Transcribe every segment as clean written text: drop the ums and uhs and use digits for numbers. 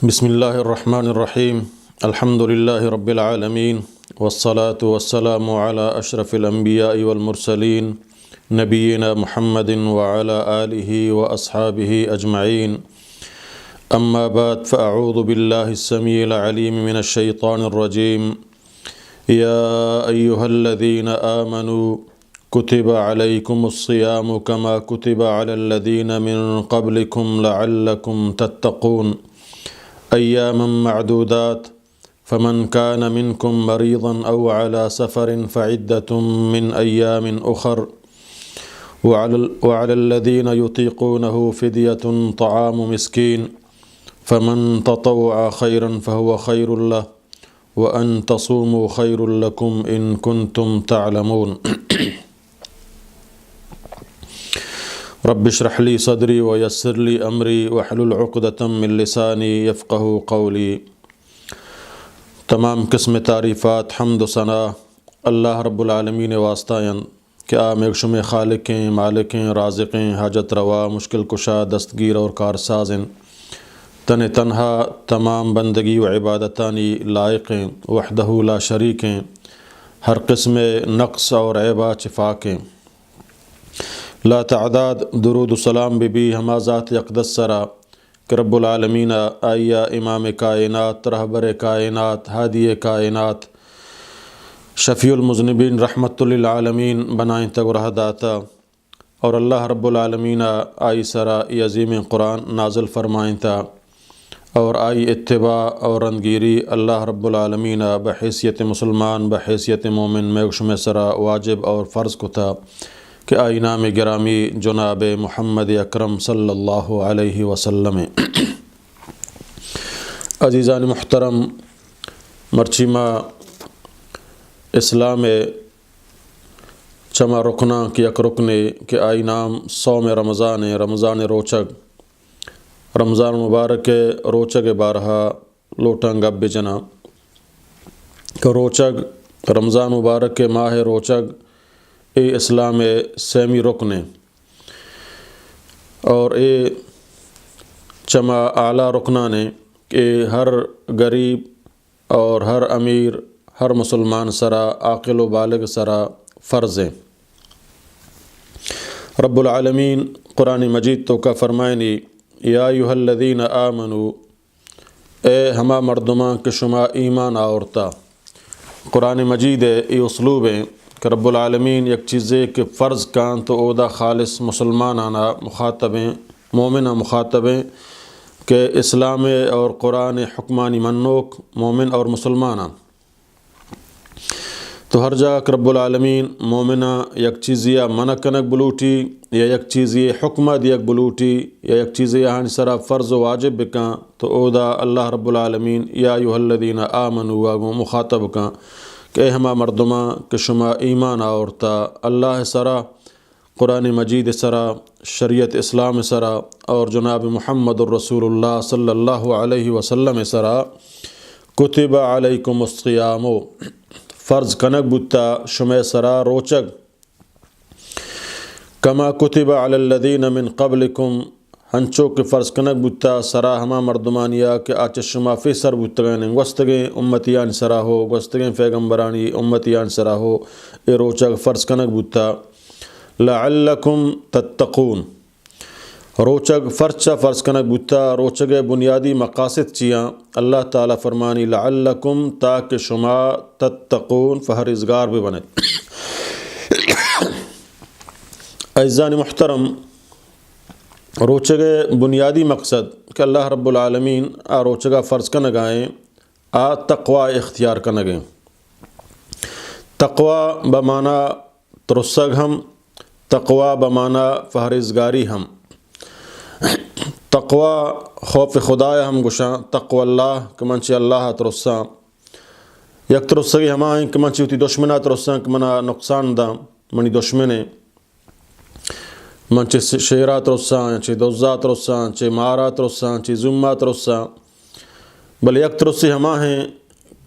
بسم اللہ الرحمن الرحیم الحمد للہ رب العالمین والصلاة والسلام علی اشرف الانبیاء والمرسلین نبینا محمد وعلى آلہ واصحابہ اجمعین اما بعد فاعوذ باللہ السمیع العلیم من الشیطان الرجیم یا ایہا الذین آمنوا کتب علیکم الصیام کما کتب علی الذین من قبلکم لعلکم تتقون ایاما معدودات فمن كان منكم مريضا أو على سفر فعدة من أيام أخر وعلى الذين يطيقونه فدية طعام مسكين فمن تطوع خيرا فهو خير له وأن تصوموا خير لكم إن كنتم تعلمون رب اشرح لي صدري ويسر لي امری واحلل عقدۃ من لسانی یفقہوا قولی۔ تمام قسم تعریفات حمد و ثنا اللہ رب العالمین واسطہ کہ آپ ایک شمع خالقیں، مالکیں، رازقیں، حاجت روا، مشکل کشا، دستگیر اور کارسازیں، تن تنہا تمام بندگی و عبادتانی لائقیں، وحدہ لا شریکیں، ہر قسم نقص اور عیبہ چفاکیں، لا تعداد درود و سلام بی ہما ذات اقدس سرا کہ رب العالمین آئیا امام کائنات، رہبر کائنات، ہادی کائنات، شفیع المذنبین، رحمت للعالمین بنائیں تگ رہ داتا، اور اللہ رب العالمین آئی سرا ای عظیم قرآن نازل فرمائیں تا، اور آئی اتباع اور رندگیری اللہ رب العالمین بحیثیت مسلمان، بحیثیت مومن میگشم سرا واجب اور فرض کو تھا کہ آئی نام گرامی جناب محمد اکرم صلی اللہ علیہ وسلم۔ عزیزان محترم، مرچیمہ اسلام چما رکنا کی یک رکنے کہ آئی نام صوم رمضان روچگ، رمضان مبارک روچگ بارہا لوٹنگ اب جنا کہ روچگ رمضان مبارک کے ماہ روچگ اے اسلام سیمی رکنے، اور اے چما اعلیٰ رکنانے کہ ہر غریب اور ہر امیر، ہر مسلمان سرا عاقل و بالغ سرا فرض ہیں۔ رب العالمین قرآن مجید تو کا فرمائنی یا ایھا الذین آمنوا، اے ہما مردماں کہ شما ایمان آورتا۔ قرآن مجید ای اسلوب ہیں کہ رب العالمین یک چیزے کہ فرض کان تو اودا خالص مسلمانانا مخاطبیں، مومنہ مخاطبیں کہ اسلام اور قرآن حکمانی منوک مومن اور مسلمانہ، تو ہر جا کہ رب العالمین مومنہ یک چیزیا منع کنک بلوٹی یا یک چیزی حکمہ دیک بلوٹی یا یک چیزی یہاں سرا فرض و واجب بکاں تو اودا اللہ رب العالمین یا ایھا الذین آمنوا واگو مخاطب کاں کہ اے ہما مردماں کہ شما ایمان آورتا اللہ سرا، قرآن مجید سرا، شریعت اسلام سرا، اور جناب محمد الرسول اللہ صلی اللہ علیہ وسلم سرا، کتب علیکم الصیام، فرض کنک بتا شما سرا روچگ، کما کتب علی الذین من قبلکم، ہنچو کہ فرض کنک بتا سرا ہما مردمانیا کہ آچ شما فی سر بتگین وستگیں امتیان سرا ہو، وستگیں پیغمبرانی امتیان سرا ہو، اے روچگ فرض کنک بتا لعلکم تتقون، روچگ فرچہ فرض کنک بتا روچگ بنیادی مقاصد چیاں اللہ تعالیٰ فرمانی لعلکم تاکہ شما تتقون فہرزگار بھی بنے۔ عزیزان محترم، روچگے بنیادی مقصد کہ اللہ رب العالمین آ روچگا فرض کا نگائیں آ تقوی اختیار کا نگیں۔ تقوی بمانا ترسگ ہم، تقوی بمانا فہرزگاری ہم، تقوی خوف خدایا ہم گشاں تقوی اللہ کہ منچی اللہ ترساں یک ترسگی ہما ہیں کہ منچی ہوتی دشمنہ ترساں کہ منا نقصان دا منی دشمنے منچی شیرہ ترساں چی دوزہ ترساں چی مارہ ترساں چی زمہ ترساں بلے یک ترسی ہما ہیں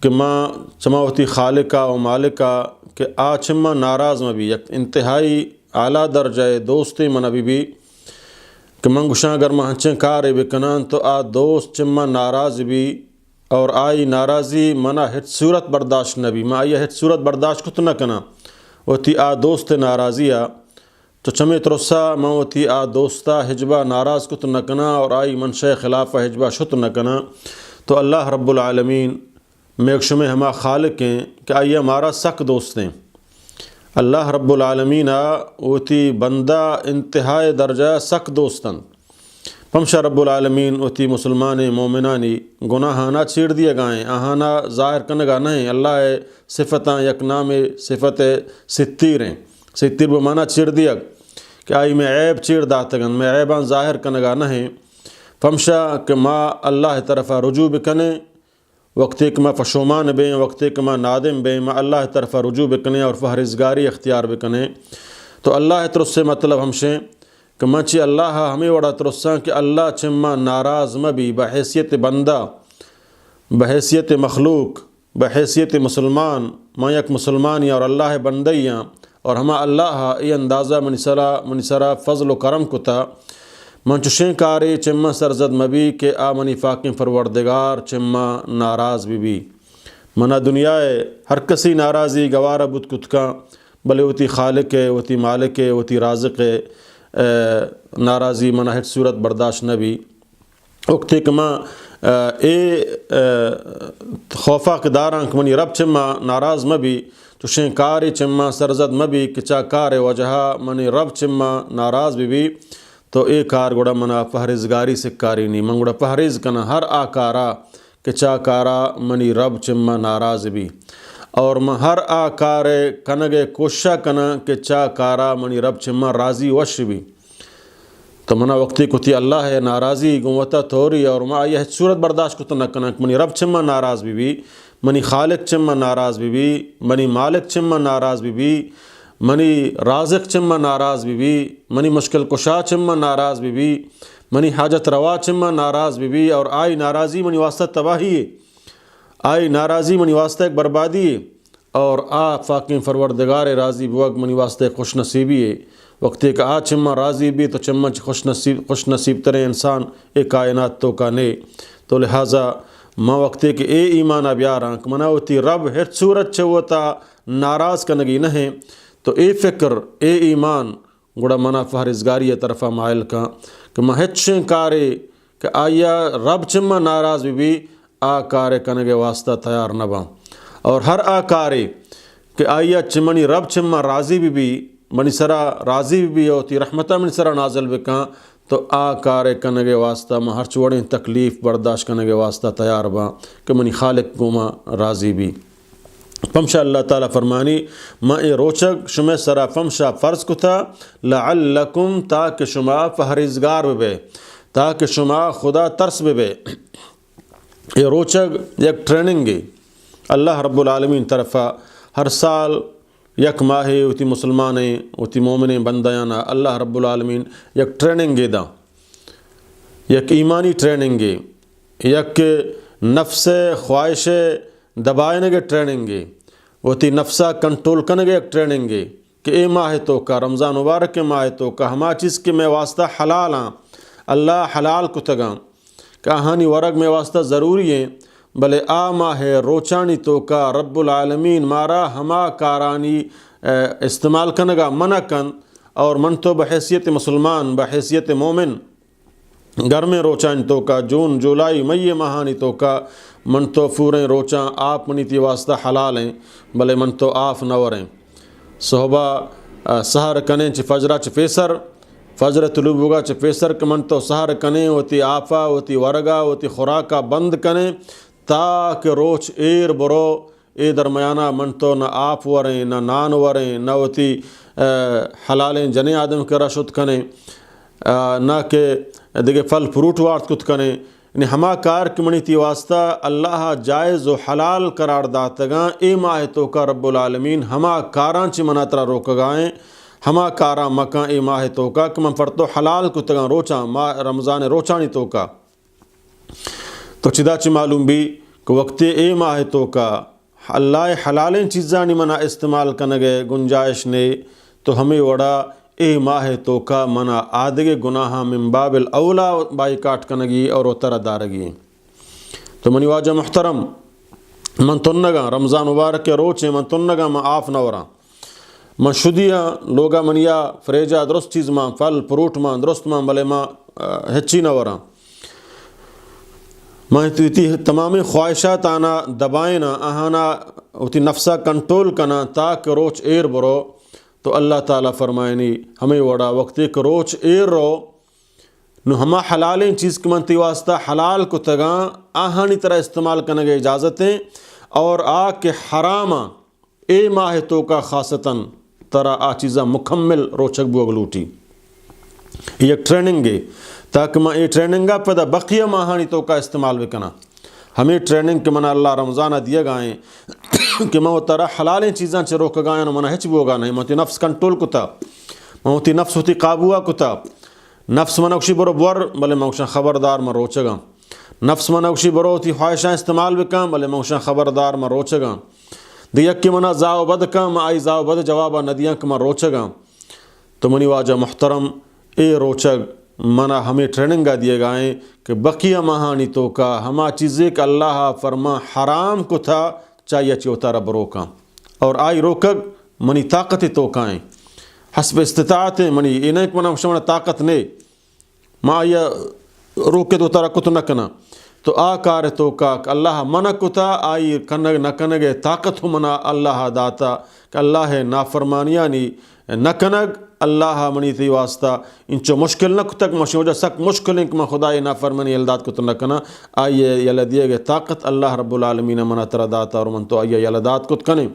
کہ ماں چما ہوتی خالقہ و مالکہ کہ چما ناراض میں بھی یک انتہائی اعلیٰ درجہ دوستی من ابھی بھی کہ من گشاں اگر میں ہنچیں کارے بکنان تو دوست چما ناراض بھی اور آئی ناراضی منا ہٹ صورت برداشت نہ بھی میں آئی ہٹ صورت برداشت کت نہ کنا ہوتی دوست ناراضیہ تو چمے ترسا میں ہوتی دوستا حجبہ ناراض کت نہ کنا اور آئی منشہ خلاف حجبہ شت نہ کنا تو اللہ رب العالمین میک شمیں ہما خالق ہیں کہ آئی ہمارا سک دوست ہیں اللہ رب العالمین اوتی بندہ انتہائی درجہ سک دوستن پمشا رب العالمین اوتی مسلمان مومنانی گناہانا چھیڑ دیا گائیں آہانا ظاہر کنگا نہیں اللہ صفتاں یک نام صفت ستیر ہیں ستیر بمانا چھیڑ دیا کہ آئی میں عیب چھیڑ داتگن میں عیبان ظاہر کنگا نہیں پمشا کہ ما اللہ طرف رجوع بکنے وقت ایک میں فشومان بیں وقت ایک میں نادم بیں میں اللہ طرف رجوع بکنے اور فہرزگاری اختیار بکنے تو اللہ طرف سے مطلب ہمشیں کہ منچی اللہ ہمیں وڑا ترساں کہ اللہ چما ناراض مبی بحیثیت بندہ بحیثیت مخلوق بحیثیت مسلمان میں یک مسلمانی اور اللہ بندیاں اور ہما اللہ ای اندازہ منی سرا فضل و کرم کتا من چشیں کاری چما سرزد مبی کہ منی فاقیں پروردگار چما ناراض بھی منا دنیائے ہر کسی ناراضی گوارہ بت کتکا بلے ہوتی خالق ہے ہوتی مالک ہے ہوتی رازق ہے ناراضی منا ہٹ صورت برداشت نبی وقت کہ ماں خوفا قداراں کہ منی رب چما ناراض مبی چشیں کاری چما سرزد مبی کچا کار وجہا منی رب چما ناراض بھی تو اے کار گوڑا منا پہرزگاری سے کاری نہیں من گوڑا پہرز کنا ہر آکارا کہ چا کارا منی رب چما ناراض بھی اور من ہر آکار کنگے کوشش کنا کہ چا کارا منی رب چما راضی وش بھی تو منا وقتی کتی اللہ ہے ناراضی گوتا توری اور ما یہ صورت برداشت کتا نہ کنا منی رب چما ناراض بھی منی خالق چما ناراض بھی منی مالک چما ناراض بھی منی رازق چما ناراض بھی منی مشکل کشا چما ناراض بھی منی حاجت روا چما ناراض بھی اور آئی ناراضی منی واسطہ تباہی ہے آئی ناراضی منی واسطہ ایک بربادی ہے اور فاقیں فروردگار راضی بوگ منی واسطہ خوش نصیبی ہے وقت ایک چما راضی بھی تو چما خوش نصیب ترے انسان ایک کائنات تو کا نے تو لہٰذا ماں وقت کہ اے ایمان ابیاراں کہ منا ہوتی رب ہر صورت چوتا ناراض کنگی نہیں تو اے فکر اے ایمان گوڑا منا فہرزگاری طرفہ مائل کا کہ مہچیں کارے کہ آیا رب چما ناراض بھی کارے کنگے واسطہ تیار نبا اور ہر کارے کہ آیا چمنی رب چما راضی بھی منی سرا راضی بھی ہوتی رحمتہ منی سرا نازل بکاں تو کارے کنگے واسطہ میں ہر چوڑیں تکلیف برداشت کنگے واسطہ تیار با کہ منی خالق گوما راضی بھی پمشا اللہ تعالیٰ فرمانی ما اے روچک شما سرا پمشا فرض کتا لعلکم تاکہ شما پہرزگار بے تاکہ شما خدا ترس بے یہ روچک یک ٹریننگ ہے اللہ رب العالمین طرفہ ہر سال یک ماہی ہوتی مسلمانیں ہوتی مومنیں بندیانا اللہ رب العالمین یک ٹریننگ ہے دا یک ایمانی ٹریننگ ہے یک نفس خواہش دبائنے کے ٹریننگ ہے ہوتی نفسہ کنٹرول کرنے کے ایک ٹریننگ ہے کہ اے ماہ تو کا رمضان مبارک کے ماہ تو کا ہما چیز کے میں واسطہ حلال ہاں اللہ حلال کو تگاں کہانی ورگ میں واسطہ ضروری ہیں بلے ماہ روچانی تو کا رب العالمین مارا ہما کارانی استعمال کنگا منع کن اور من تو بحیثیت مسلمان بحیثیت مومن گھر میں روچان تو کا جون جولائی مئی ماہانی تو کا من تو فوریں روچاں آپ منی تی واسطہ حلال ہیں بلے من تو آف نوریں صحبہ سہر کنے چی فجرہ چی فیسر فجر طلوع ہوگا چی فیسر کہ من تو سہر کنے ہوتی آفا ہوتی ورگا ہوتی خوراکا بند کنے تاکہ روچ ایر برو اے درمیانہ من تو نہ آپ وریں نہ نان وریں نہ ہوتی حلالیں جنے آدم کے رشد کنے نہ کہ دیگه پھل فروٹ وارد کت کنے یعنی ہما کار کی منی تی واسطہ اللہ جائز و حلال قرار داتگاں اے ماہ تو کا رب العالمین ہما کاران چی منا ترا روکگائیں ہما کارا مکان اے ماہ تو کا کہ من فرتو حلال کتگاں روچاں رمضان روچانی تو کا تو چدا چی معلوم بھی کہ وقت اے ماہ تو کا اللہ حلالیں چیزانی منا استعمال کنگے گنجائش نے تو ہمیں وڑا اے ماہ تو کا منا آدھگے گناہ من باب الاولا بائی کاٹ کنگی اور اتر دارگی تو منی واجہ محترم من تنگا رمضان مبارک کے روچے من تنگا من آف نورا من شدیاں لوگا منیا فریجہ درست چیز ماں پھل فروٹ ماں درست ماں بلے ماں ہچی نورا میں تی تمامی خواہشات آنا دبائنا آہانا تی نفسا کنٹرول کنا تاک روچ ایر برو تو اللہ تعالیٰ فرمائنی ہمیں وڑا وقت ایک روچ ایر رو نو ہما حلالیں چیز کی منتی واسطہ حلال کو تگاں آہانی طرح استعمال کرنے کے اجازتیں اور آ کے حرامہ اے ماہ تو کا خاصتاً طرح آ چیزاں مکمل روچک بوگلوٹی یہ ایک ٹریننگ ہے تاکہ میں یہ ٹریننگا پدا بقیہ ماہانی تو کا استعمال بھی کنا ہمیں ٹریننگ کے منع اللہ رمضانہ دیا گائیں کہ میں وہ طرح حلالیں چیزاں چھ روک گائیں منع ہچ بھی ہوگا نہیں موتی نفس کنٹرول کتا موتی نفس ہوتی قابوہ کتا نفس منوشی برو بور بلے موشن خبردار میں روچگا نفس منوشی برو ہوتی خواہشاں استعمال بکام بلے موشن خبردار میں روچگا دیکھ کی منع زاو بد کام آئی زاو بد جوابہ ندیاں کہ میں روچگا تو منی واجہ محترم اے روچگ منع ہمیں ٹریننگا دیے گائیں کہ بقیہ ماہانی تو کا ہما چیزیں کہ اللہ فرما حرام کو تھا چاہیے چوتا رب روکاں اور آئی روکگ منی طاقت تو کائیں حسب استطاعت منی یہ نہیں کہ منع شمنا طاقت نے ما آیا روکے تو تارا کت نہ کنا تو آ کار تو کا اللہ منع کو تھا آئی کنگ نہ کنگے طاقت ہو منع اللہ داتا کہ اللہ نافرمانیاں نی نہ کنگ اللہ منی تی واسطہ انچو مشکل نہ تک مشی وجہ سک مشکل ہیں کہ میں خدای نافرمانی الداد کو تو نہ کنا آئیے یلا دیے گئے طاقت اللہ رب العالمین منا ترا داتا اور من تو آئیے یلا داد کو کنے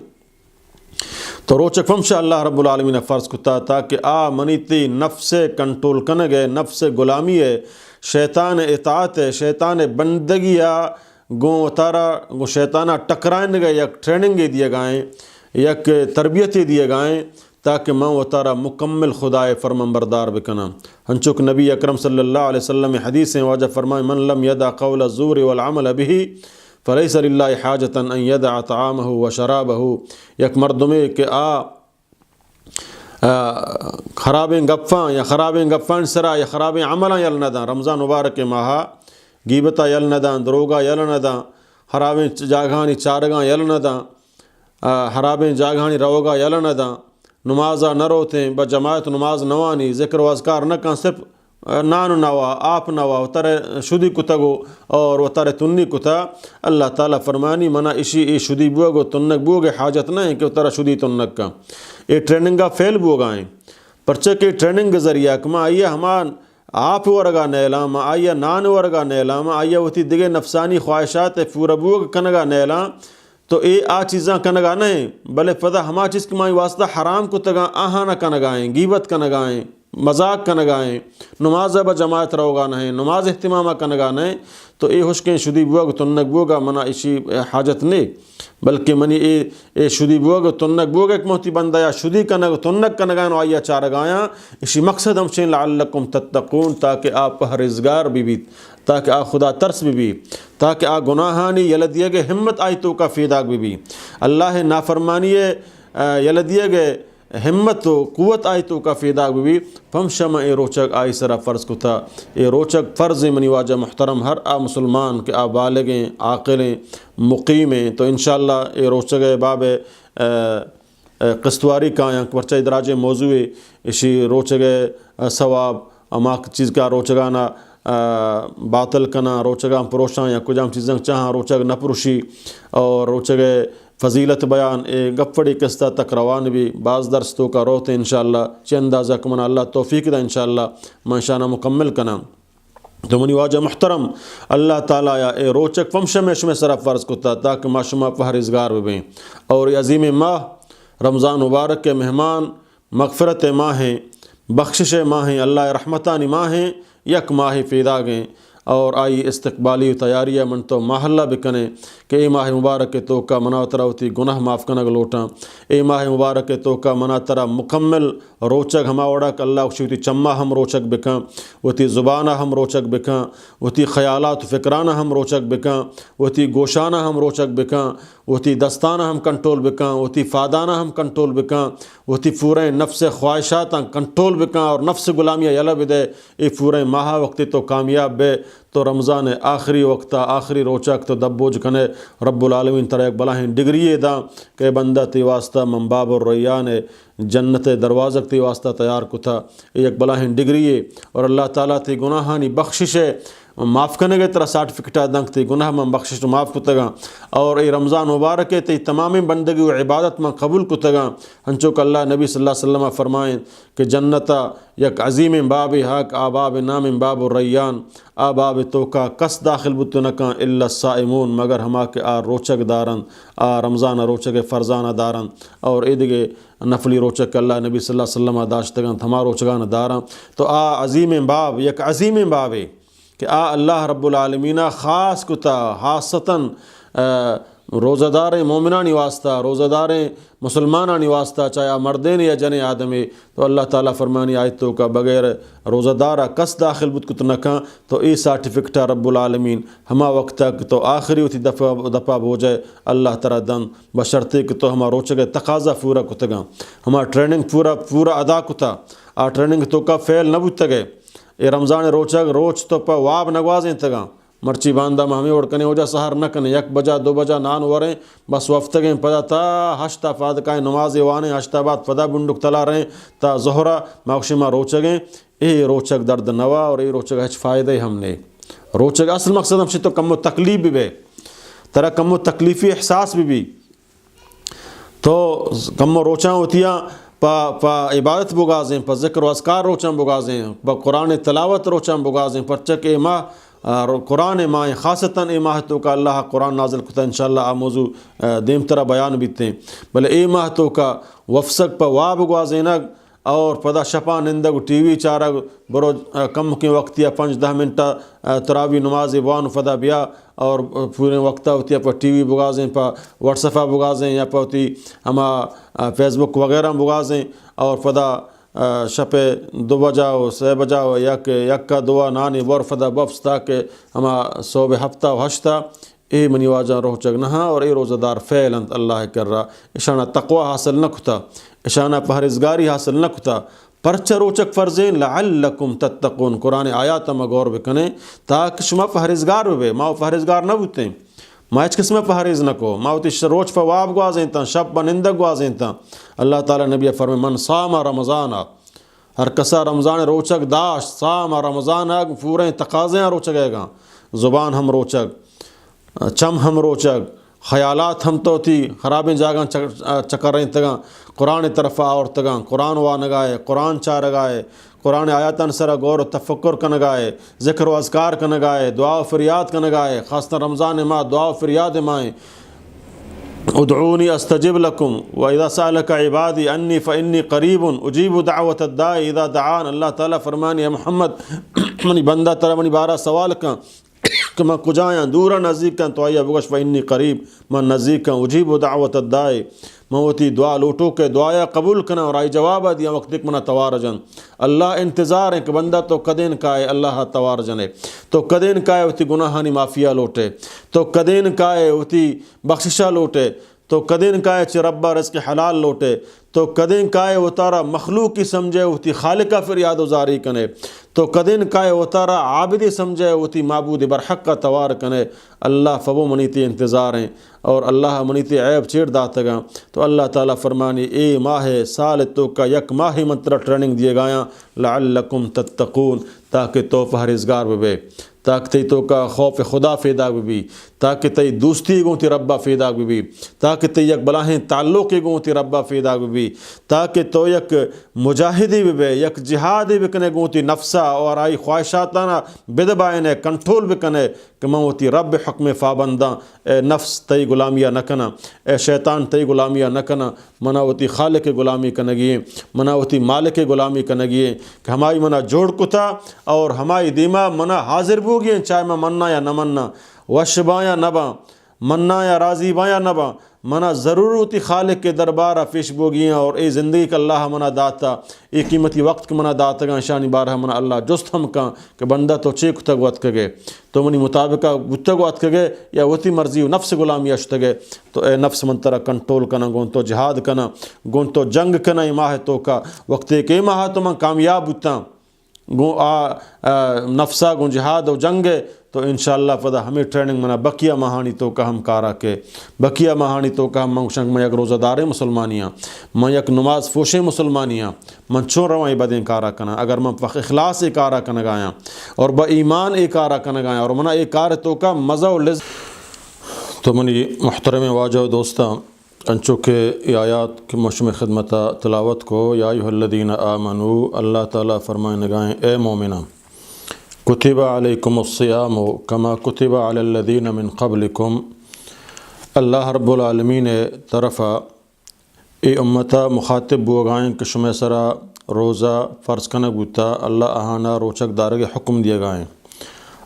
تو روچک فمشا اللہ رب العالمین فرض کتا تاکہ آ منی تی نفس کنٹرول کنگے نفس غلامی ہے شیطان اطاعت ہے شیطان بندگی گو تارا گو شیطانہ ٹکرائن گئے یک ٹریننگ دیے گائیں یک تربیت دیے گائیں تاکہ میں و تارا مکمل خدائے فرمان بردار بکنا ہنچک نبی اکرم صلی اللہ علیہ وسلم حدیثیں واجہ فرمائے من لم یدع قول الزور والعمل به فلیس للہ حاجتا ان یدع طعامه و شرابه یک مردمے کہ خرابیں گپاں یا خرابیں گپاں سرا یا خرابیں عملاں یل نداں رمضان مبارک ماہا گیبتا یل نداں دروگا یل نداں خرابیں جاگہانی چارگاں یل نداں خرابیں جاگہانی روگا یل نداں نمازہ نہ روتے بجماعت نماز نوانی ذکر و اذکار نہ کن صرف نان نوا آپ نوا وطر شدی کتگو اور وطر تنی کتا اللہ تعالیٰ فرمانی منع اشی ای شدی بوگو تنک بوگے حاجت نہیں کہ وطر شدی تنک کا یہ ٹریننگا فیل بوگائیں پرچہ کے ٹریننگ ذریعہ کما آئیے ہمان آپ ورگا نیلام آئیے نان ورگا نیلام آئیے وتی دیگے نفسانی خواہشات پورا بوگ کنگا نیلام تو اے آ چیزاں کنگا نہیں بلے پتہ ہما چیز کی مائی واسطہ حرام کو تگا آہانا کنگائیں غیبت کنگائیں مذاق کنگائیں نماز با جماعت روگا نہیں نماز اہتمامہ کنگا نہیں تو اے ہوشکیں شدی بوگ تنک بوگا منع اسی حاجت نہیں بلکہ منی اے شدی بوگ تنک بوگ ایک محتی بندہ یا شدی کنگ تنک کنگائیں آئیا چارگایاں اسی مقصد ہم چین لعلکم تتقون تاکہ آپ پرہیزگار بھی تاکہ آ خدا ترس بھی تاکہ آ گناہانی یلدیے گے ہمت آئی تو کا فیداک بھی اللہ نافرمانی یلدیے گے ہمت و قوت آئی تو کا فیداک بھی فمشم اے روچک آئی سرا فرض کو تھا اے روچک فرض منی واجہ محترم ہر آ مسلمان کے آ بالغیں عاقلیں مقیمیں تو انشاءاللہ اے روچک باب قسطواری کا یا پرچہ ادراج موضوع اسی روچک ثواب اما چیز کا روچگانا باطل کنا روچگاں پروشاں یا کجام چیزیں چاہاں روچگ نہ پروشی اور روچگ فضیلت بیان اے گپڑی قصہ تک روان بھی بعض درس تو کا روتے انشاءاللہ چی اندازہ کمنا اللہ توفیق دا انشاءاللہ منشانہ مکمل کنا تو منی واجہ محترم اللہ تعالیٰ یا اے روچک فمشمش میں صرف فرض کتا تاکہ ما شما پہرزگار بھی اور عظیم ماہ رمضان مبارک کے مہمان مغفرت ماہ ہیں بخشش ماہ ہیں اللہ رحمتانی ماہ ہیں یک ماہ فیدا گئیں اور آئی استقبالی تیاریہ من تو محلہ بکنے کہ اے ماہ مبارک تو کا منا ترا ہوتی گناہ معاف کنگ لوٹاں اے ماہ مبارک تو کا منا ترا مکمل روچک ہما وڑا کہ اللہ ہوتی چمہ ہم روچک بکاں ہوتی زبانہ ہم روچک بکاں ہوتی خیالات فکرانہ ہم روچک بکاں ہوتی گوشانہ ہم روچک بکاں ہوتی دستانہ ہم کنٹرول بکاں ہوتی فادانہ ہم کنٹرول بکاں ہوتی پورے نفس خواہشات کنٹرول بکاں اور نفس غلامیہ یلا بدے اے پورے ماہ وقتی تو کامیاب بے تو رمضان آخری وقتا آخری روچک تو دبوج کنے رب العالمین ترہ ایک بلاہیں ڈگری دا کہ بندہ تی واسطہ من باب الریان جنت دروازہ تی واسطہ تیار کتا ایک بلاہیں ڈگری اور اللہ تعالیٰ تی گناہانی بخشش معاف کرنے گئے ترہ سارٹیفکٹا دنگ تی گناہ من بخشش معاف کتگا اور ای رمضان مبارک تی تمامی بندگی و عبادت من قبول کتگا ہنچو کہ اللہ نبی صلی اللہ علیہ وسلم فرمائیں کہ جنتا یک عظیم باب حق آباب نام باب الریان آباب توکا کس داخل بتنکاں الا الصائمون مگر ہما کے روچک دارن رمضان روچک فرزانہ دارن اور ایدگے نفلی روچک اللہ نبی صلی اللہ علیہ وسلم داشتگان ہما روچگان دارن تو عظیم باب یک عظیم باب ہے کہ اللہ رب العالمین خاص کتا خاصتاً روزہ دار مومنانی واسطہ روزہ دار مسلمانانی واسطہ چاہے مردین یا جن آدمی تو اللہ تعالیٰ فرمانی آیتوں کا بغیر روزہ دارہ کس داخل بت کتنکاں تو ای سارٹیفکٹا رب العالمین ہما وقت تک تو آخری ہوتی دفعہ ہو جائے اللہ تعالیٰ دن بشرطے کہ تو ہما روچے گئے تقاضا پورا کتگاں ہما ٹریننگ پورا ادا کتا ٹریننگ تو کا فیل نہ بت گئے اے رمضان روچک روچ تو پا واب نگوازیں تگاں مرچی باندہ ہمیں اڑکنے ہو جا سہر نہ کنے 1 بجا 2 بجا نان وریں بس وفتگیں پدا تا ہشتا فادکائیں نماز وانے ہشتا بعد پدا بندک تلا رہیں تا زہرہ موشمہ روچگیں اے روچک درد نوا اور اے روچک ہچ فائدہ ہم نے روچک اصل مقصد ہم سے تو کم و تکلیف بھی بے ترہ کم و تکلیفی احساس بھی تو کم و روچاں ہوتیاں پا عبادت بگازیں پا ذکر و اذکار روچاں بگازیں پا قرآن تلاوت روچاں بگازیں پرچک اے ماہ قرآن ماہ خاصتاً اے ماہ تو کا اللہ قرآن نازل کتا انشاءاللہ موضوع دیم طرح بیان بیتے بلے اے ماہ تو کا وفسک پا واب گوازینگ اور پدا شپا نندگ ٹی وی چارگ برو کم کے وقت یا 5-10 منٹا تراوی نماز وان فدا بیا اور پورے وقتہ ہوتی ہے پا ٹی وی بگازیں پا واٹس ایپ بگازیں یا پا ہوتی ہما فیس بک وغیرہ بگازیں اور فدا شپ 2 بجا و 3 بجا و یک کا دعا نانی ور فدا بفس تاکہ ہما صوب ہفتہ و ہشتہ اے منی واجہ روح چگنہا اور اے روزہ دار فعلند اللہ کر رہا اشانہ تقوی حاصل نہ کتا اشانہ پرہیزگاری حاصل نہ کتا پرچہ روچک فرزین لعلکم تتقون قرآن آیات ہم غور بکنے تاکہ شما پرہیزگار بے ماں پرہیزگار نہ بوتے ما اچ قسم پرہیز نہ کو ما تی روچ فواب گوازیں تا شب بنندہ گوازیں تا اللہ تعالیٰ نبی فرمائے من صام رمضان ہر کسا رمضان روچک داشت صام رمضان پورے تقاضیں روچگے گا زبان ہم روچک چم ہم روچک خیالات ہم تو تھی خرابیں جاگاں چکر رہیں تگاں قرآن طرف اور تگاں قرآن وانگائے قرآن چارگائے قرآن آیاتاً سر غور و تفکر کنگائے ذکر و اذکار کنگائے دعا و فریاد کنگائے خاصتاً رمضان ماہ دعا و فریاد مائیں ادعونی استجب لکم واذا سألک عبادی انی فانی قریب اجیب دعوت الدائی اذا دعان اللہ تعالیٰ فرمانی ہے محمد منی بندہ ترہ منی بارہ سوال کن کہ میں کجایاں دورا نزدیک کن تو آئیہ بگش فانی قریب میں نزدیک کن اجیب دعوت الدائی میں ہوتی دعا لوٹو کے دعایا قبول کرنا اور آئی جواب دیا وقت ایک منا توارجن اللہ انتظار ہے کہ بندہ تو قدین کائے اللہ توارجنے تو قدین کائے ہوتی گناہانی معافیہ لوٹے تو قدین کائے ہوتی بخششہ لوٹے تو قدین کائے چھ ربہ رزق حلال لوٹے تو قدین کائے وہ تارا مخلوقی سمجھے ہوتی خالقہ فریاد وزاری کنے تو قدین کائے وہ تارا عابدی سمجھے ہوتی معبود برحق کا توار کنے اللہ فبو منیتی انتظار ہیں اور اللہ منیتی عیب چیڑ داتگا تو اللہ تعالیٰ فرمانی اے ماہ سال تو کا یک ماہ منتر ٹریننگ دیے گایا لعلکم تتقون تاکہ تو پرہیزگار بے تاکہ تی تو کا خوف خدا فیدا بھی تاکہ تی دوستی گوں تی ربا فیدا بھی تاکہ تی یک بلاہیں تعلقی گوں تی ربا فیدا بھی تاکہ تو یک مجاہدی بھی یک جہادی بکنے گوں تی نفسا اور آئی خواہشاتانا بدبائنے کنٹرول بکنے کہ میں ہوتی رب حکم فابنداں اے نفس تی غلامیہ نکنا اے شیطان تی غلامیہ نکنا منا ہوتی خالق غلامی کنگیے منا ہوتی مالک غلامی کنگیے کہ ہمائی منا جوڑ کتا اور ہمائی دیما منا حاضر بوگیں چاہے میں مننا یا نہ مننا وش باں یا نہ باں مننا یا راضی باں یا نہ باں منا ضرور ہوتی خالق کے دربارہ پیش بوگیاں اور اے زندگی کا اللہ منا داتا اے قیمتی وقت کے منا داتا گا شانی بارہ منا اللہ جست ہم کہاں کہ بندہ تو چیک تک وقت کگے تو منی مطابقہ بتگ وقت کگے یا وتی مرضی و نفس غلامی اشتگے تو اے نفس من ترہ کنٹرول کنا گون تو جہاد کنا گون تو جنگ کنا ماہ تو کا وقت کے ماہ تو من کامیاب ہوتا گون نفسا گون جہاد و جنگے تو انشاءاللہ فدا ہمیں ٹریننگ منا بقیہ ماہانی تو کا ہم کارا کے بقیہ ماہانی تو کا ہم منگشنگ میں یک روزہ دار مسلمانیاں میں یک نماز فوش مسلمانیاں من چون روائیں بدیں کارا کنا اگر من فخ اخلاص ایک کارا کنا گایا اور با ایمان ایک کارا کنا گایا اور منا ایک کار تو کا مزہ و لذ تو منی محترم واجہ دوستاں انچو کے آیات کی مشم خدمت تلاوت کو یا ایھا الذین آمنوا اللہ تعالیٰ فرمائے نگائیں اے مومنہ کتب علیکم الصیام کما کتب علی الذین من قبلکم اللہ رب العالمین طرفا اے امتا مخاطب بوگائیں کہ شمع سرا روزہ فرض کنگ بوتا اللہ اہانا روچک دارگ حکم دیے گائیں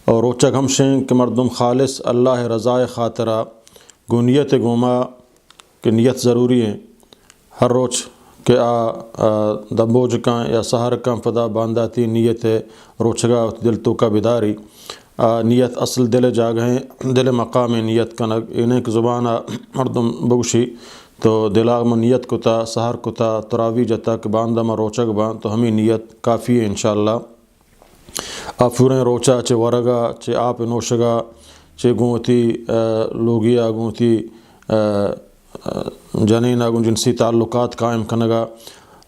اور روچک ہمشیں کہ مردم خالص اللہ رضائے خاطرہ گونیت گوما کہ نیت ضروری ہے ہر روچ کہ دبوج کا یا سہر کا فدا بانداتی نیت ہے روچگا دل تو کا بیداری نیت اصل دل جاگہیں دل مقام نیت کنگ انہیں کہ زبان مردم بگشی تو دلاغ میں نیت کتا سہر کتا تراوی جتا کہ باندہ میں روچگ بان تو ہمیں نیت کافی ہے انشاءاللہ آفوریں روچا چے ورگا چے آپ نوشگا چے گونتی لوگیا گونتی جنین اگن جنسی تعلقات قائم کنگا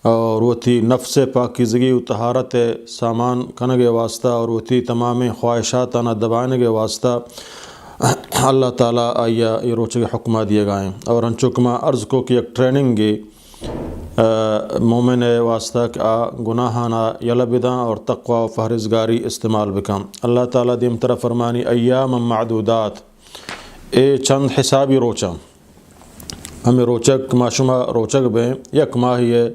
اور وہ تھی نفس پاکیزگی و طہارت سامان کنگے واسطہ اور وہ تھی تمام خواہشات نہ دبانے کے واسطہ اللہ تعالیٰ آیا یہ روچے حکمہ دیے گائیں اور انچکمہ عرض کو کہ ایک ٹریننگ گی مومن واسطہ کہ گناہانہ یلبداں اور تقوی و پرہیزگاری استعمال بکم اللہ تعالیٰ دیم طرف فرمانی ایام معدودات اے چند حسابی روچا ہمیں روچک معشمہ روچک بیں یک ماہی ہے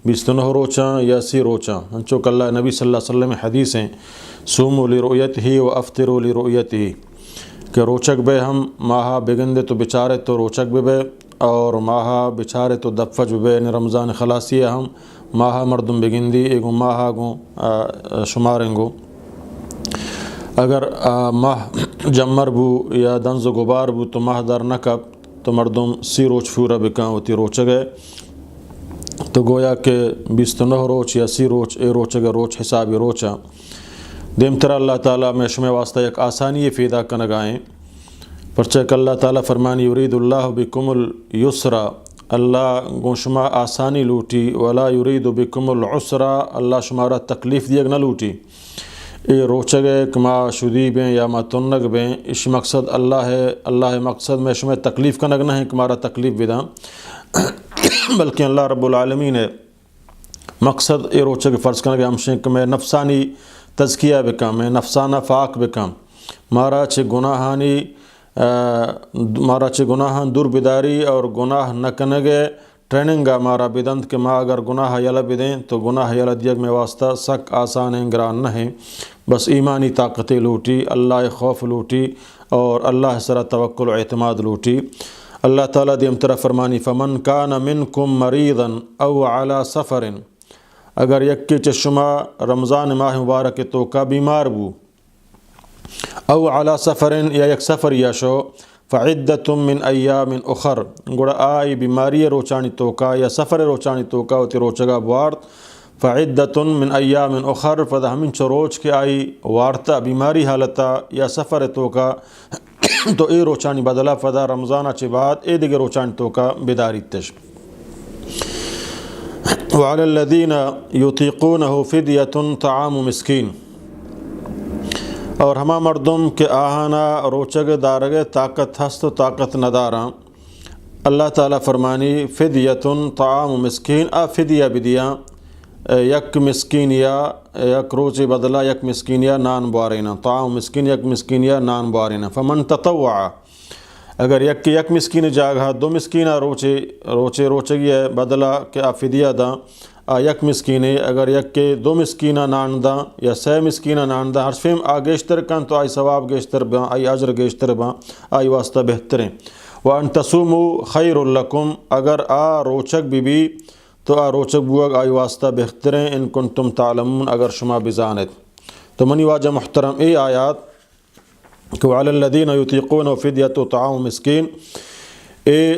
29 روچاں یا 80 روچاں انچوک اللہ نبی صلی اللہ علیہ وسلم حدیثیں سوموا لرؤیتہ و افطروا لرؤیتہ کہ روچک بے ہم ماہا بگندے تو بچارے تو روچک بے اور ماہا بچارے تو دفج بے رمضان خلاصی ہم ماہا مردم بگندی ایگو ماہا گو شماریں گو اگر ماہ جمر بو یا دنز و غبار بو تو ماہ در نکب تو مردم 30 روچ فورا بکاں ہوتی روچگے تو گویا کہ 29 روچ یا 30 روچ اے روچگے روچ حسابی روچا دیم تر اللہ تعالیٰ میں شمع واسطہ یک آسانی فیدا کنگائیں پرچہ اللہ تعالیٰ فرمانی یرید اللہ بکم اليسرا اللہ گو شما آسانی لوٹی ولا یرید بکم العسرا اللہ شمارا تکلیف دیگ نہ لوٹی اے روچگے کما شدی بیں یا ما تنگ بیں اس مقصد اللہ ہے اللہ مقصد میں شمع تکلیف کنگ نہ ہے کمارا تکلیف بداں بلکہ اللہ رب العالمین ہے مقصد اے روچگے فرض کنگ ہمشیں کہ میں نفسانی تزکیہ بکم میں نفسانہ فاک بکم مارا چھ گناہان دور بداری اور گناہ نہ کنگے ٹریننگا مارا بدند کہ ماں اگر گناہ یلا بدیں تو گناہ یلا دیگ میں واسطہ سک آسان ہیں گران نہ ہیں بس ایمانی طاقتیں لوٹی اللہ خوف لوٹی اور اللہ سرا توکل و اعتماد لوٹی اللہ تعالیٰ دیم طرف فرمانی فمن کان منکم مریضا او علی سفر اگر یکی چشمہ رمضان ماہ مبارک تو کا بیمار بو او علی سفر یا یک سفر یا شو فعدت من ایام اخر گوڑا آئی بیماری روچانی توکا یا سفر روچانی توکا ہوتی روچگا بوارت فعدت من ایام اخر فدا ہمیں چروچ کے آئی وارتا بیماری حالتا یا سفر توکا تو اے روچانی بدلا فدا رمضانہ چی بعد اے دیگر روچانی توکا بیداری تش وعلی الذین یطیقونہ فدیۃ طعام مسکین اور ہما مردم کے آہانا روچگ دارگ طاقت ہست و طاقت نداراں اللہ تعالیٰ فرمانی فدیۃ طعام مسکین فدیہ بدیاں یک مسکین یا یک روچے بدلہ یک مسکین یا نان بوارینا، طعام مسکین یک مسکین یا نان بوارینا۔ فمن تطوع، اگر یک مسکین جاگہ دو مسکینہ روچگی ہے بدلہ کہ آ فدیہ دا یک مسکین، اگر یک کے دو مسکینہ نان دا یا سہ مسکینہ نان دا، ہر فیم آ گیشتر کن تو آئی ثواب گیشتر باں، آئی اجر گیشتر باں، آئی واسطہ بہتریں۔ وَأَن تَصُومُوا خَيْرٌ لَكُمْ، اگر آ روچک بھی تو آ روچک بوگ آئی واسطہ بہتریں، ان کنتم تعلمون، اگر شما بزانت۔ تو منی واجہ محترم ای آیات کہ وَعَلَى الَّذِينَ يُطِيقُونَ فِدْيَةُ طَعَامُ مِسْكِين، اے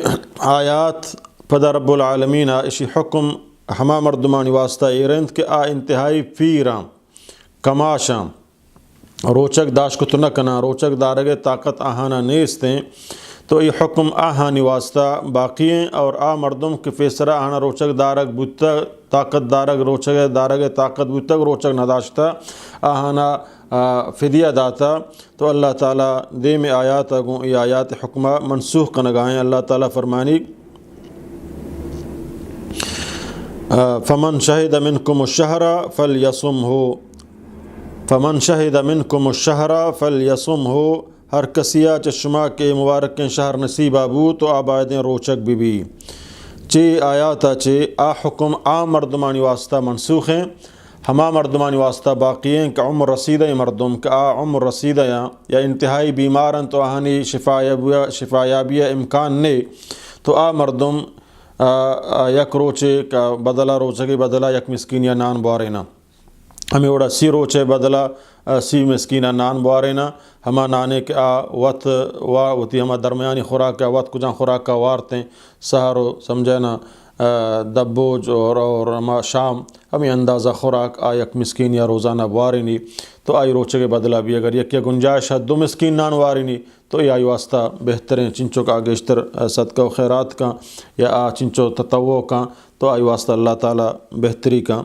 آیات پدا رب العالمین اشی حکم ہما مردمانی واسطہ ایرند کہ آ انتہائی پیراں کماشاں روچک داش کو تو نہ کنا، روچک دارگے طاقت آہانا نیستیں، تو یہ حکم آہانی واسطہ باقی ہیں، اور آ مردم کے فیسرہ آہانا روچک دارگ بودتا طاقت دارگ روچک دارگ طاقت بودتا روچک نداشتا آہانا فدیہ داتا، تو اللہ تعالیٰ دے میں آیات اگوں یہ آیات حکمہ منسوخ کنگائیں۔ اللہ تعالیٰ فرمانی فمن شہد منکم الشہر فلیصمہ، فمن شہد منکم الشہر فلیصمہ، ہر کسیا چشمہ کے مبارک شہر نصیبہ بو تو آبائدیں روچک بھی چی آیاتا چی آ حکم آ مردمانی واسطہ منسوخ ہیں، ہما مردمانی واسطہ باقی ہیں کہ عمر رسیدہ مردم کہ آ عمر رسیدہ یا انتہائی بیمارن تو آہانی شفایابیہ امکان نے، تو آ مردم یک روچے کا بدلہ روچے بدلہ یک مسکین یا نان بوارینا، ہمیں وڑا سی روچے بدلہ سی مسکینہ نان بوارینا، ہما نانے کے وط وتی ہما درمیانی خوراک وط کجاں خوراک کا وارتیں سہارو سمجھنا دبوج اور ہما شام ہمیں اندازہ خوراک یک مسکین یا روزانہ بوارینی، تو آئی روچے کے بدلہ بھی اگر یک گنجائش ہے دو مسکین نان وارینی تو یہ آئی واسطہ بہترین چنچو کا گیشتر صدقہ و خیرات کا یا چنچو تطوع کا، تو آئی واسطہ اللہ تعالیٰ بہتری کا۔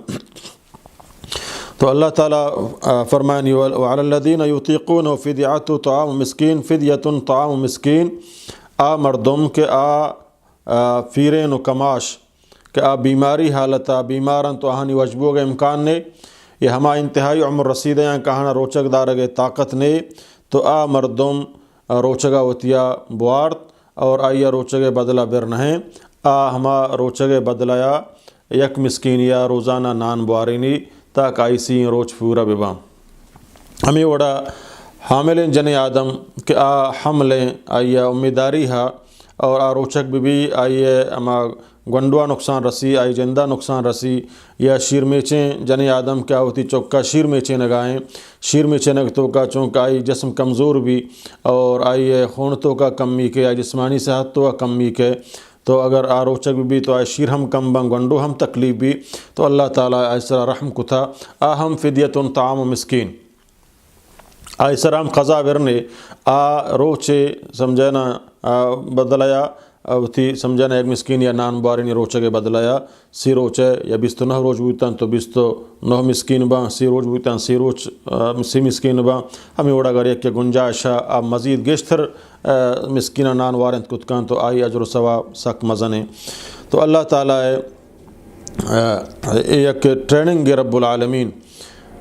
تو اللہ تعالیٰ فرمانی وعلی الذین یطیقون فدیۃ طعام مسکین، فدیۃ طعام مسکین، آ مردم کے فیرین و کماش کہ بیماری حالتا بیمارن تو آہانی وجبو گے امکان نے، یہ ہما انتہائی عمر رسیدہ ہیں کہانا روچک دارگے طاقت نے، تو آ مردم روچگا وتیا بوارت اور آئیا روچگے بدلہ برنہیں، ہما روچگے بدلیا یک مسکین یا روزانہ نان بوارینی تاک آئیسی روچ پورا ببا۔ ہمیں وڑا حاملیں جن آدم کہ حملیں آئیا امیداری ہا اور روچک بھی آئیے اما گنڈوا نقصان رسی، آئی جندہ نقصان رسی، یا شیر میچیں جن آدم کیا ہوتی چوکا شیر میچیں نگائیں، شیر میچیں نگتوں کا چونکہ آئی جسم کمزور بھی اور آئیے خونتوں کا کمی کے، آئی جسمانی صحتوں کا کمی کے، تو اگر روچک بھی تو آئے شیر ہم کم بن گنڈو ہم تکلیف بھی، تو اللہ تعالیٰ ایسرا رحم کو تھا ہم فدیۃ طعام مسکین ایسرا ہم قضا برنے روچے سمجھنا بدلایا تھی سمجھنا ایک مسکین یا نان بارین روچے کے بدلایا سی روچے یا 29 روچ بوتاں تو 29 مسکین باں، سی روچ بوتاں سی روچ سی مسکین باں، ہمیں وڑا گر یک گنجائشہ مزید گیشتر مسکینہ نان وارن کتکان تو آئی اجر و ثواب سک مزنے۔ تو اللہ تعالیٰ یک ٹریننگ رب العالمین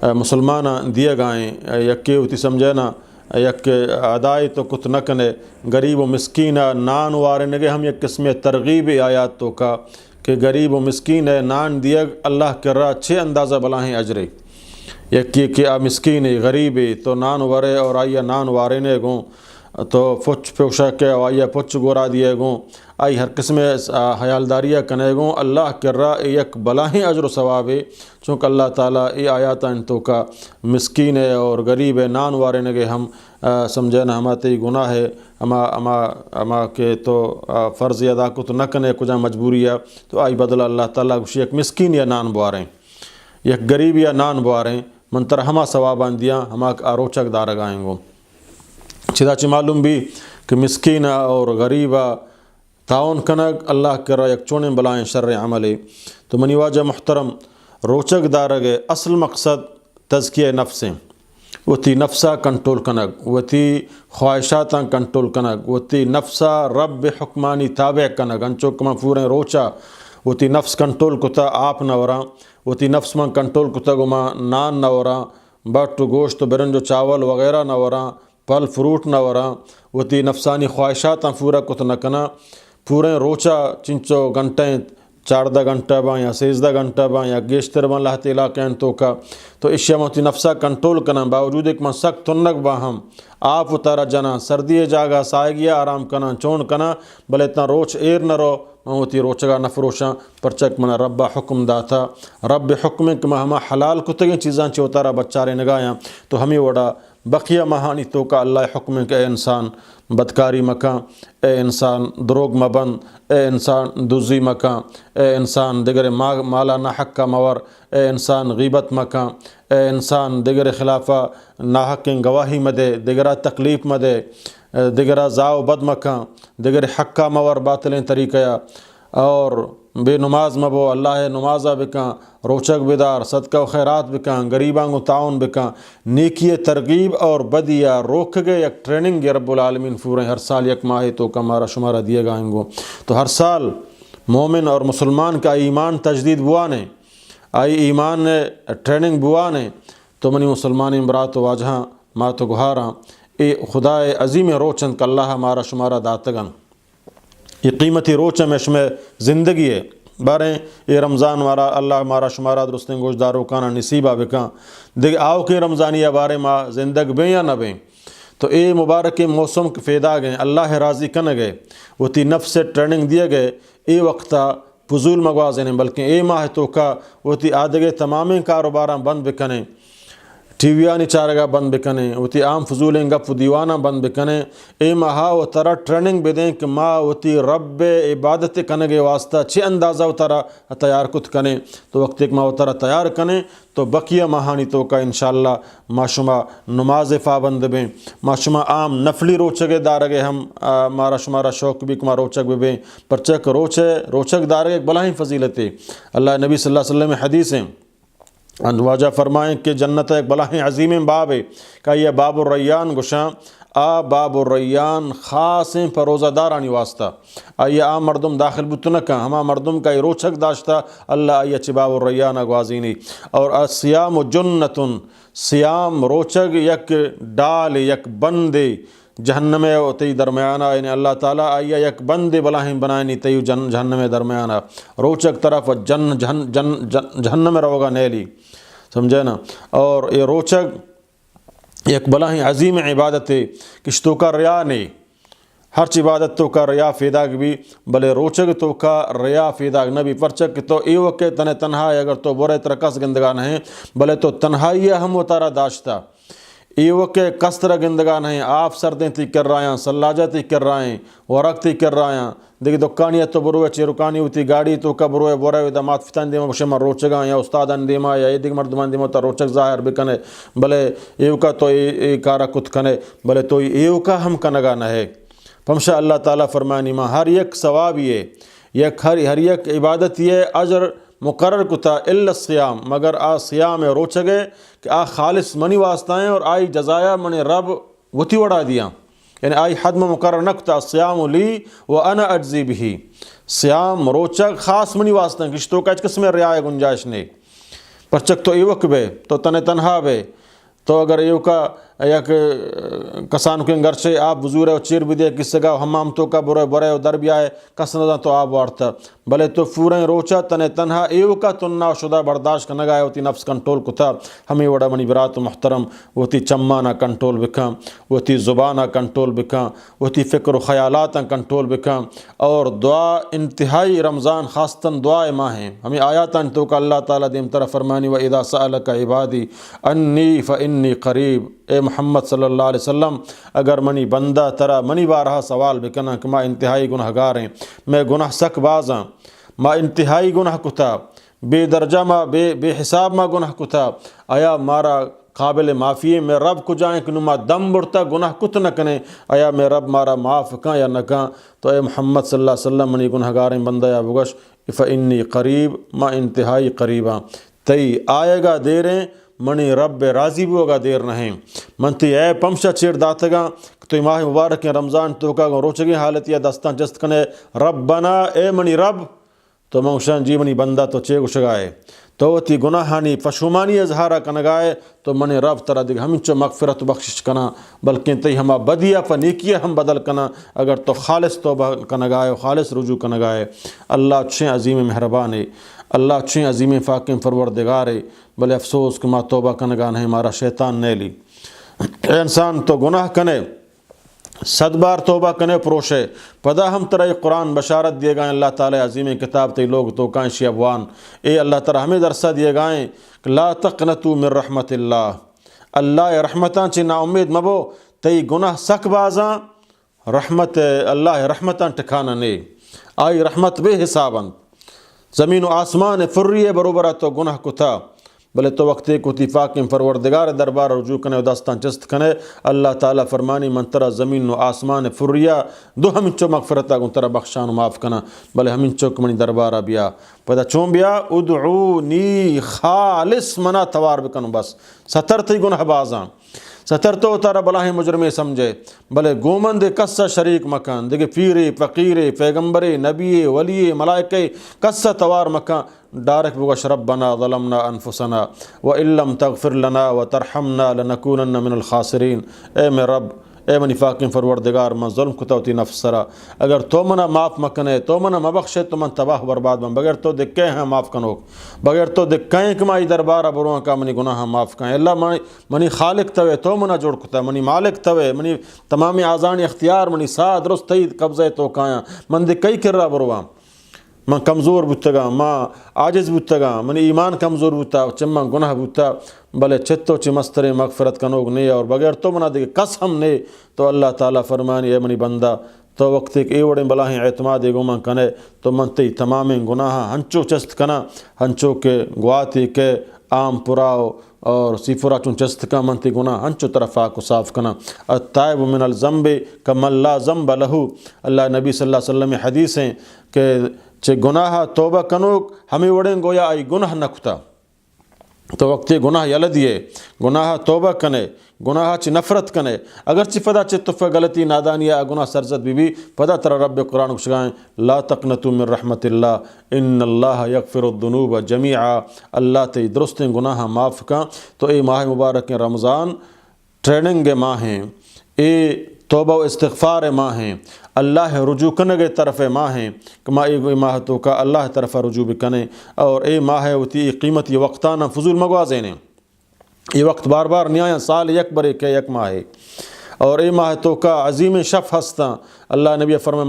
مسلمانہ دیا گائیں یک ہوتی سمجھنا یک ادائی تو کت نہ کنے غریب و مسکینہ نان وارنگے، ہم یک قسم ترغیب آیات تو کا کہ غریب و مسکین نان دیا اللہ کر رہا 6 اندازہ بلاہیں اجرے، یک کہ مسکین غریب تو نان ورے اور آئیا نان وارنے گوں تو پچ پوشا کے آئیا پچ گورا دیے گوں، آئی ہر قسم حیالداریہ کنے گوں اللہ کر رہا یک بلاہیں اجر و ثواب ہے، چونکہ اللہ تعالیٰ ای آیات انتو کا مسکین اور غریب نان وارنے گے ہم سمجھنا ہماتی گناہ ہے اما کے تو فرض ادا کو تو نہ کنے کجا مجبوری ہے، تو آئی بدل اللہ تعالیٰ کچھ یک مسکین یا نان بواریں یک غریب یا نان بواریں منتر ہما ثوابان دیا ہما روچک دار گائیں گو۔ چدا چی معلوم بھی کہ مسکینہ اور غریبہ تعاون کنگ اللہ کرا یک چونے بلائیں شر عملے، تو منی واجہ محترم روچک دارگے اصل مقصد تزکیہ نفسیں، وتی نفسہ کنٹرول کنگ، وتی خواہشاتاں کنٹرول کنگ، وتی نفسہ رب حکمانی تابع کنگ، انچو کما پوریں روچا وتی نفس کنٹرول کتا آپ نہ ورا وتی نفس من کنٹرول کتا گما نان نہ ورا بٹ گوشت برنجو چاول وغیرہ نہ ورا پھل فروٹ نہ ورا وتی نفسانی خواہشات پورا کت نہ کنا پورے روچا چنچو گھنٹیں 14 گھنٹہ با یا 16 گھنٹہ با یا گیشتر با اللہ تعالیٰ کہن تو کا تو اشیاء موتی نفسہ کنٹرول کرنا باوجود ایک من سخت تنک با ہم آپ اتارا جنا سردی جاگا سائگیا آرام کنا چون کنا بلے اتنا روچ ایر نہ رو موتی روچگا نفروشاں پرچک منا رب حکم داتا رب حکم کہ ہما حلال کتگیں چیزاں چی اتارا بچارے نگایاں تو ہمیں وڑا بقیہ مہانی تو کا اللہ حکم کہ اے انسان بدکاری مکاں اے انسان دروغ مبن اے انسان دزی مکاں اے انسان دیگر مالا ناحق کا مور اے انسان غیبت مکاں اے انسان دیگر خلافہ ناحق گواہی مدے دیگرہ تکلیف مدے دیگرہ زاو بد مکاں دیگر حقہ مور باطلیں طریقہ اور بے نماز مبو اللہ نمازہ بکاں روچک بیدار صدقہ و خیرات بکاں غریباں کو تعاون بکاں نیکی ترغیب اور بدیا روک گئے یک ٹریننگ یہ رب العالمین پورے ہر سال یک ماہ تو کا ہمارا شمارہ دیے گائیں گو تو ہر سال مومن اور مسلمان کا ایمان تجدید بوانے آئی ایمان نے ٹریننگ بوانے تو منی مسلمان امرات و واجہاں مات و گہاراں اے خدا عظیم روچن کا اللہ ہمارا شمارہ داتگن یہ قیمتی روچ میں شمع زندگی ہے باریں یہ رمضان مارا اللہ ہمارا شمارہ درستیں گوشداروں کانا نصیبہ بکاں دیکھ آؤ کہ رمضانیہ بارے ماں زندگ بیں یا نہ بیں تو اے مبارک موسم فیدا گئے اللہ راضی کن گئے وہ تی نفس سے ٹریننگ دیے گئے اے وقتہ فضول مگوازیں بلکہ اے ماہ تو کا وہ تی آدھگے تمامیں کاروباراں بند بکنے ٹی ویانی چارگا بند بکنے وتی عام فضولیں گپ دیوانہ بند بکنے اے ماہا و ترا ٹریننگ بدیں کہ ماں وتی رب عبادت کنگے واسطہ چھ اندازہ و ترا تیار کت کنے تو وقت ایک ماں و ترا تیار کنے تو بقیہ ماہانی تو کا انشاءاللہ ما شما نماز پابند بیں ما شما عام نفلی روچگے دارگے ہم مارا شمارا شوق بھی کما روچک بیں پرچک روچک دارگے بلاہیں فضیلتے اللہ نبی صلی اللہ علیہ وسلم حدیثیں واجہ فرمائیں کہ جنت ایک بلاہیں عظیم باب ہے کہ یہ باب الریان گشاں آ باب الریان خاص ہیں پر روزہ دارانی واسطہ آئیے عام مردم داخل بتنکا ہما مردم کا یہ روچک داشتا اللہ آئیے چی باب الریان اگوازینی اور السیام جنتن سیام روچک یک ڈال یک بندے جہنم تی درمیانہ یعنی اللہ تعالیٰ آئیے یک بندے بلاہیں بنائنی تیو جہنم درمیانہ روچک طرف جہنم روگا نیلی سمجھے نا اور یہ روچک یک بلاہیں عظیم عبادت ہے کشتوں کا ریا نہیں ہر چی عبادت تو کا ریا فیداگ بھی بلے روچک تو کا ریا فیداگ نبی پرچک تو ای وقت تن تنہائی اگر تو برے ترکس گندگان ہیں بلے تو تنہائی ہم و تارا داشتا ای وقت کس طرح گندگان ہیں آپ سردیں تی کر رہے ہیں سلاجہ تی کر رہے ہیں ورق تی کر رہے ہیں دیکھ دکانیت تو بروے چیرکانی ہوتی گاڑی تو کا بروے بورے دمات فتان دیما بشمار روچگاں یا استادان دیما یا ایدک مردمان دیما تا روچک ظاہر بکنے بلے ایو کا تو ای کارا کت کنے بلے تو ایو کا ہم کنگا نہ ہے پمشا اللہ تعالیٰ فرمانی ماں ہر یک ثواب یہ ہر یک عبادت یہ اجر مقرر کتا الا الصیام مگر آ سیام روچگے کہ آ خالص منی واسطائیں اور آئی جزایا منی رب وتی وڑا دیا یعنی آئی حد میں مقرر نکتا سیام لی و انا اجزی بھی سیام روچک خاص منی واسطائیں کشتوں کا اچ قسم رعایہ گنجائش نہیں پرچک تو ایوک بے تو تنہا بے تو اگر ایو کا یک کسان کے گھر سے آپ بزور ہے و چیر بھی دے کس سے گا حمام تو کا برے و در بھی آئے کس نہ تو آپ وارتا بلے تو فوریں روچا تنہا ایو کا تننا شدہ برداشت کرنا گائے ہوتی نفس کنٹرول کتا ہمیں وڑا منی برات محترم ہوتی چمانہ کنٹرول بکاں ہوتی زبانہ کنٹرول بکاں ہوتی فکر و خیالات کنٹرول بکاں اور دعا انتہائی رمضان خاصتاً دعا ماہ ہیں ہمیں آیاتاً تو کہ اللہ تعالیٰ دیم طرف فرمانی وَإِذَا سَأَلَكَ عِبَادِي أَنِّي فَإِنِّي قَرِيب اے محمد صلی اللہ علیہ وسلم اگر منی بندہ ترا منی بارہا سوال بکنا کہ ما انتہائی گناہ گار ہیں میں گناہ سک بازاں ما انتہائی گناہ کتا بے درجہ ما بے حساب ما گناہ کتا آیا مارا قابل معافی میں رب کو جائیں کہ نما دم بڑھتا گناہ کت نہ کنے آیا میں رب مارا معاف کاں یا نہ کاں تو اے محمد صلی اللہ علیہ وسلم منی گناہ گاریں بندہ یا بگش فإنی قریب ما انتہائی قریباں تی آئے گا دیریں منی رب راضی بھی ہوگا دیر نہیں منتی اے پمشا چیر داتگاں تو ماہ مبارک رمضان تو کا روچگی حالت یا دستان جست کنے ربنا اے منی رب تو منگشان جی منی بندہ تو چے گشگائے تو وتی گناہانی پشومانی اظہارہ کنگائے تو منی رب ترا دیکھ ہمچو مغفرت و بخشش کنا بلکہ تی ہما بدیا پا نیکیا ہم بدل کنا اگر تو خالص توبہ کنگائے خالص رجوع کنگائے اللہ چھیں عظیم مہربانے اللہ چھیں عظیم فاقم پروردگارے بلے افسوس کہ ما توبہ کنگا نہیں ہمارا شیطان نے لی اے انسان تو گناہ کنے 100 بار توبہ کنے پروشے پدا ہم ترہ قرآن بشارت دیے گائیں اللہ تعالی عظیم کتاب تی لوگ تو کائیں شیبوان اے اللہ تعالی ہمیں درسہ دیے گائیں کہ لا تقنطوا من رحمت اللہ اللہ رحمتاں چی نا امید مبو تی گناہ سک بازاں رحمت اللہ رحمتاں ٹکانا نے آئی رحمت بے حساباً زمین و آسمان فری بروبرہ تو گناہ کتا بلے تو وقتے کو اتفاقیم پروردگار دربار رجوع کنے و داستان چست کنے اللہ تعالیٰ فرمانی من ترہ زمین و آسمان فریا دو ہمچو مغفرتا گن ترہ بخشان و معاف کنا بلے ہمچو کمنی دربارہ بیا پدا چون بیا ادعونی خالص منا توار بکنو بس ستر تی گناہ بازاں ستر تو تارا بلاہیں مجرمے سمجھے بلے گومند کسا شریک مکان دیکھے پیرے فقیرے پیغمبرے نبی ولی ملائکے کسا توار مکان ڈارک بگوش ربنا ظلمنا انفسنا وَإِن لَّمْ تَغْفِرْ لَنَا وَتَرْحَمْنَا لَنَكُونَنَّ مِنَ الْخَاسِرِينَ اے میں رب اے منی فاقم پروردگار من ظلم کتا ہوتی نفس سرا اگر تو منا معاف مکنے تو منا مبخشے تو من تباہ برباد من بغیر تو دکھیں ہیں معاف کنوک بغیر تو دکھیں کہ مائی دربارہ بروان کا منی گناہ معاف کہیں اللہ منی خالق توے تو منا جوڑ کتا منی مالک توے منی تمامی آزانی اختیار منی سا درست تید قبضے تو کایا من دکھیں کر رہا بروان من کمزور بودتگا ما عاجز بودتگا من ایمان کمزور بودتا چما گناہ بودتا بلے چتو چی مستر مغفرت کنوگ نہیں اور بغیر تو منا دیکھ قسم نہیں تو اللہ تعالیٰ فرمانی اے منی بندہ تو وقت ایک ایوڑیں بلاہیں اعتماد گو من کنے تو من تی تمام گناہ ہنچو چست کنا ہنچو کے گواتی کے عام پراؤ اور سیفرا چون چست کا منتی گناہ ہنچو طرفا کو صاف کنا التائب من الذنب کمن لا ذنب لہو اللہ نبی صلی اللہ علیہ وسلم حدیث ہیں کہ چے گناہ توبہ کنوک ہمیں وڑیں گویا آئی گناہ نکتا تو وقتی گناہ یلدیے گناہ توبہ کنے گناہ چی نفرت کنے اگر چی پدا چی تفہ غلطی نادانیہ گناہ سرزد بھی پدا ترہ رب قرآن کو شگائیں لا تقنطوا من رحمت اللہ ان اللہ یغفر الذنوب جمیعا اللہ تی درستیں گناہ معاف کا تو اے ماہ مبارک رمضان ٹریننگ ماہ ہیں اے توبہ و استغفار ماہ ہیں اللہ رجوع کنگے طرف ماہ ہیں کہ ماہ اے ماہ تو کا اللہ طرف رجوع بکنے اور اے ماہ ہوتی قیمت یہ وقتانہ فضول مگوازے نے یہ وقت بار بار نیایا سال یک برے کے یک ماہ ہے اور اے ماہ تو کا عظیم شف ہستا اللہ نبی فرمائے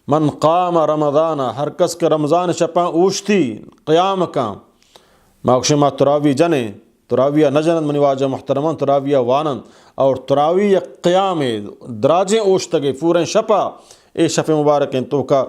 من قام رمضان ہر کس کے رمضان شپاں اوشتی قیام کا ماکشمہ تراوی جنے تراویہ نجنند منی واجہ محترمان تراویہ وانند اور تراویہ قیام دراجیں اوشتگے پوریں شپا اے شف مبارک تو کا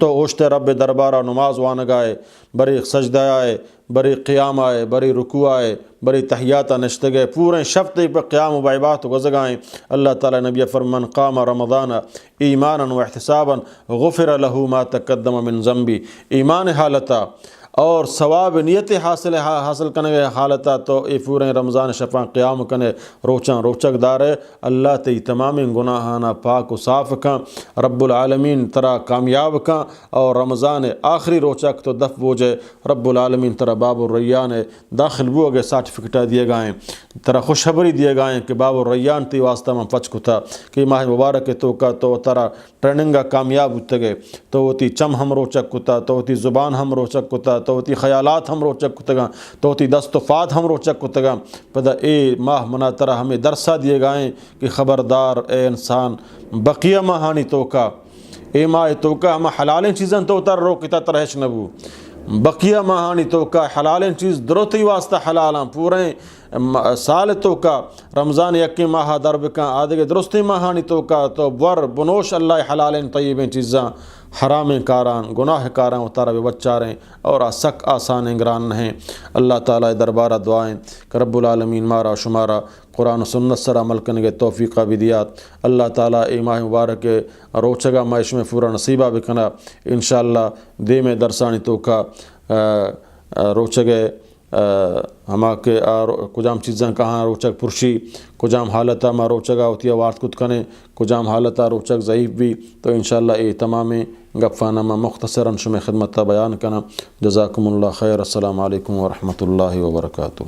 تو اوشتے رب دربارہ نماز وانگائے بری سجدہ آئے بری قیام آئے بری رکوع آئے بری تحیاتہ نشتگے پورے شفتے پر قیام و بعبات گزگائیں اللہ تعالیٰ نبی فرمان قام رمضان ایمانا و احتسابا غفر له ما تقدم من ذنبی ایمان حالتا اور ثواب نیت حاصل کرنے حالتا تو اے پورے رمضان شفاں قیام کنے روچک دارے اللہ تی تمام گناہانا پاک و صاف کا رب العالمین ترا کامیاب کا اور رمضان آخری روچک تو دف بوجھے رب العالمین ترا باب الریان داخل بوگے سارٹیفکٹہ دیے گائیں ترا خوشخبری دیے گائیں کہ باب الریان تی واسطہ میں پچ کتا کہ ماہ مبارک تو کا تو ترا ٹریننگا کامیاب ہوتگے تو وہ تی چم ہم روچک کتا تو وہ تی زبان ہم روچک کتا تو تی خیالات ہم روچک کتگا تو تی دستفات ہم روچک کتگا پدا اے ماہ منا طرح ہمیں درسہ دیے گائیں کہ خبردار اے انسان بقیہ ماہانی توکا اے ماہ توکا ہم حلالیں چیزیں تو تر روکتا ترہش نبو بقیہ ماہانی توکا حلالیں چیز دروتی واسطہ حلالاں پورے سال توکا رمضان یکی ماہ درب کا آدھے درستی ماہانی توکا تو ور بنوش اللہ حلالیں طیبیں چیزاں حرام کاران گناہ کاران اتارا بے بچاریں اور سک آسان انگران ہیں اللہ تعالیٰ دربارہ دعائیں کہ رب العالمین مارا شمارا قرآن و سنت سر عمل کرنے توفیقہ بدیات اللہ تعالیٰ اے ماہ مبارک روچگا معیش میں پورا نصیبہ بکنا انشاءاللہ دے میں درسانی تو کا روچگے ہما کے کجام چیزاں کہاں روچک پرشی کجام حالتا ما روچگا ہوتی ہے وارت کت کنے کجام حالتا روچک ضعیف بھی تو انشاءاللہ اے تمام گپانا ما مختصراً شمی خدمت بیان کنا. جزاکم اللہ خیر. السلام علیکم ورحمۃ اللہ وبرکاتہ.